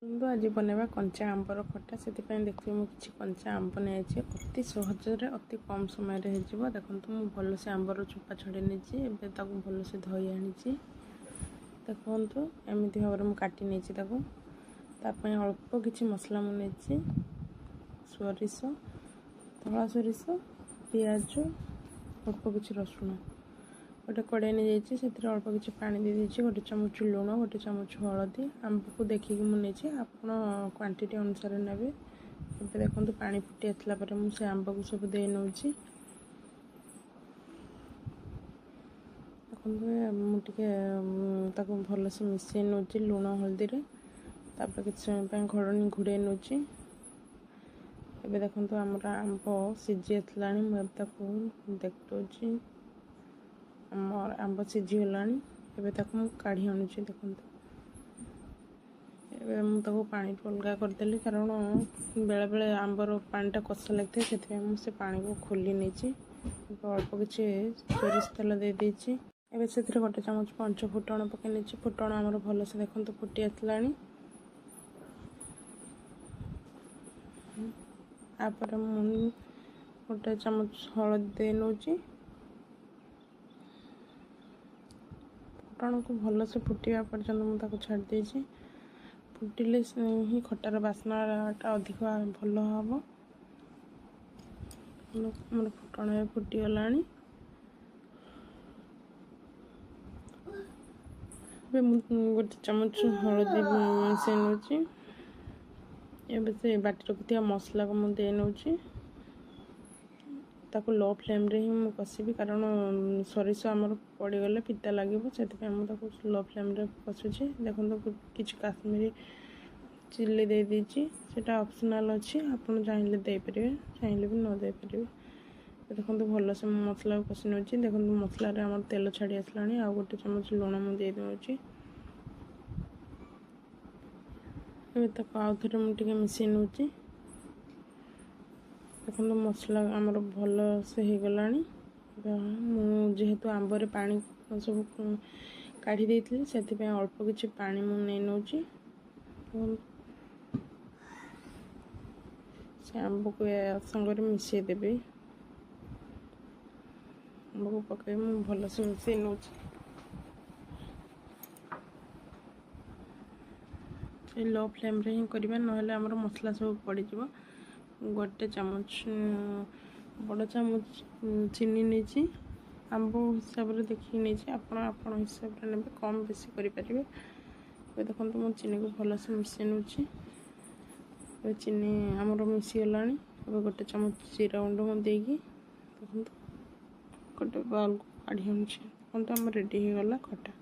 କିନ୍ତୁ ଆଜି ବନେଇବା କଞ୍ଚା ଆମ୍ବର ଖଟା। ସେଥିପାଇଁ ଦେଖିବେ ମୁଁ କିଛି କଞ୍ଚା ଆମ୍ବ ନେଇଛି। ଅତି ସହଜରେ ଅତି କମ୍ ସମୟରେ ହେଇଯିବ। ଦେଖନ୍ତୁ ମୁଁ ଭଲସେ ଆମ୍ବର ଚୋପା ଛଡ଼େଇ ନେଇଛି। ଏବେ ତାକୁ ଭଲସେ ଧୋଇ ଆଣିଛି। ଦେଖନ୍ତୁ ଏମିତି ଭାବରେ ମୁଁ କାଟି ନେଇଛି ତାକୁ। ତା ପାଇଁ ଅଳ୍ପ କିଛି ମସଲା ମୁଁ ନେଇଛି। ସୋରିଷ, ଧଳା ସୋରିଷ, ପିଆଜ, ଅଳ୍ପ କିଛି ରସୁଣ। ଗୋଟେ କଡ଼େଇ ନେଇଯାଇଛି, ସେଥିରେ ଅଳ୍ପ କିଛି ପାଣି ଦେଇଦେଇଛି। ଗୋଟେ ଚାମଚ ଲୁଣ, ଗୋଟେ ଚାମଚ ହଳଦୀ। ଆମ୍ବକୁ ଦେଖିକି ମୁଁ ନେଇଛି, ଆପଣ କ୍ୱାଣ୍ଟିଟି ଅନୁସାରେ ନେବେ। ଏବେ ଦେଖନ୍ତୁ ପାଣି ଫୁଟି ଆସିଲା ପରେ ମୁଁ ସେ ଆମ୍ବକୁ ସବୁ ଦେଇ ନେଉଛି। ଦେଖନ୍ତୁ ମୁଁ ଟିକେ ତାକୁ ଭଲସେ ମିଶାଇ ନେଉଛି ଲୁଣ ହଳଦୀରେ। ତାପରେ କିଛି ସମୟ ପାଇଁ ଘୋଡ଼େଇ ନେଉଛି। ଏବେ ଦେଖନ୍ତୁ ଆମର ଆମ୍ବ ସିଝି ଆସିଲାଣି। ମୁଁ ଏବେ ତାକୁ ଦେଖୁଛି, ଆମର ଆମ୍ବ ସିଝିଗଲାଣି। ଏବେ ତାକୁ ମୁଁ କାଢ଼ି ଆଣୁଛି। ଦେଖନ୍ତୁ ଏବେ ମୁଁ ତାକୁ ପାଣିରୁ ଅଲଗା କରିଦେଲି, କାରଣ ବେଳେବେଳେ ଆମ୍ବର ପାଣିଟା କଷା ଲାଗିଥାଏ। ସେଥିପାଇଁ ମୁଁ ସେ ପାଣିକୁ ଖୋଲି ନେଇଛି। ଏବେ ଅଳ୍ପ କିଛି ସୋରିଷ ତେଲ ଦେଇଦେଇଛି। ଏବେ ସେଥିରେ ଗୋଟେ ଚାମଚ ପଞ୍ଚ ଫୁଟଣ ପକାଇ ନେଇଛି। ଫୁଟଣ ଆମର ଭଲସେ ଦେଖନ୍ତୁ ଫୁଟି ଆସିଲାଣି। ତାପରେ ମୁଁ ଗୋଟେ ଚାମଚ ହଳଦୀ ଦେଇ ନେଉଛି। ଫୁଟଣକୁ ଭଲସେ ଫୁଟିବା ପର୍ଯ୍ୟନ୍ତ ମୁଁ ତାକୁ ଛାଡ଼ି ଦେଇଛି। ଫୁଟିଲେ ହିଁ ଖଟାର ବାସ୍ନାଟା ଅଧିକ ଭଲ ହେବ। ଆମର ଫୁଟଣ ଫୁଟିଗଲାଣି। ଏବେ ମୁଁ ଗୋଟେ ଚାମଚ ହଳଦୀ ମିଶାଇ ନେଉଛି। ଏବେ ସେ ବାଟି ରଖିଥିବା ମସଲାକୁ ମୁଁ ଦେଇ ନେଉଛି। ତାକୁ ଲୋ ଫ୍ଲେମ୍ରେ ହିଁ ମୁଁ କଷିବି, କାରଣ ସୋରିଷ ଆମର ପଡ଼ିଗଲେ ପିତା ଲାଗିବ। ସେଥିପାଇଁ ମୁଁ ତାକୁ ଲୋ ଫ୍ଲେମ୍ରେ କଷୁଛି। ଦେଖନ୍ତୁ କିଛି କାଶ୍ମୀରୀ ଚିଲି ଦେଇଦେଇଛି। ସେଇଟା ଅପସନାଲ୍ ଅଛି, ଆପଣ ଚାହିଁଲେ ଦେଇପାରିବେ, ଚାହିଁଲେ ବି ନ ଦେଇପାରିବେ। ଦେଖନ୍ତୁ ଭଲସେ ମୁଁ ମସଲାକୁ କଷି ନେଉଛି। ଦେଖନ୍ତୁ ମସଲାରେ ଆମର ତେଲ ଛାଡ଼ି ଆସିଲାଣି। ଆଉ ଗୋଟେ ଚାମଚ ଲୁଣ ମୁଁ ଦେଇ ଦେଉଛି। ଏବେ ତାକୁ ଆଉ ଥରେ ମୁଁ ଟିକେ ମିଶାଇ ନେଉଛି। ଦେଖନ୍ତୁ ମସଲା ଆମର ଭଲସେ ହେଇଗଲାଣି। ମୁଁ ଯେହେତୁ ଆମ୍ବରେ ପାଣି ସବୁ କାଢ଼ି ଦେଇଥିଲି, ସେଥିପାଇଁ ଅଳ୍ପ କିଛି ପାଣି ମୁଁ ନେଇ ନେଉଛି। ସେ ଆମ୍ବକୁ ଏ ସାଙ୍ଗରେ ମିଶାଇ ଦେବି। ଆମ୍ବକୁ ପକାଇ ମୁଁ ଭଲସେ ମିଶାଇ ନେଉଛି। ସେ ଲୋ ଫ୍ଲେମ୍ରେ ହିଁ କରିବା, ନହେଲେ ଆମର ମସଲା ସବୁ ପଡ଼ିଯିବ। ଗୋଟେ ଚାମଚ ବଡ଼ ଚାମଚ ଚିନି ନେଇଛି। ଆମ୍ବ ହିସାବରେ ଦେଖିକି ନେଇଛି, ଆପଣ ହିସାବରେ ନେବେ, କମ୍ ବେଶୀ କରିପାରିବେ। ଏବେ ଦେଖନ୍ତୁ ମୁଁ ଚିନିକୁ ଭଲସେ ମିଶାଇ ନେଉଛି। ଏବେ ଚିନି ଆମର ମିଶିଗଲାଣି। ଏବେ ଗୋଟେ ଚାମଚ ଜିରା ଗୁଣ୍ଡ ମୁଁ ଦେଇକି ଦେଖନ୍ତୁ ଗୋଟେ ବାଉଲ୍କୁ କାଢ଼ି ଆଣୁଛି। ଦେଖନ୍ତୁ ଆମର ରେଡ଼ି ହେଇଗଲା ଖଟା।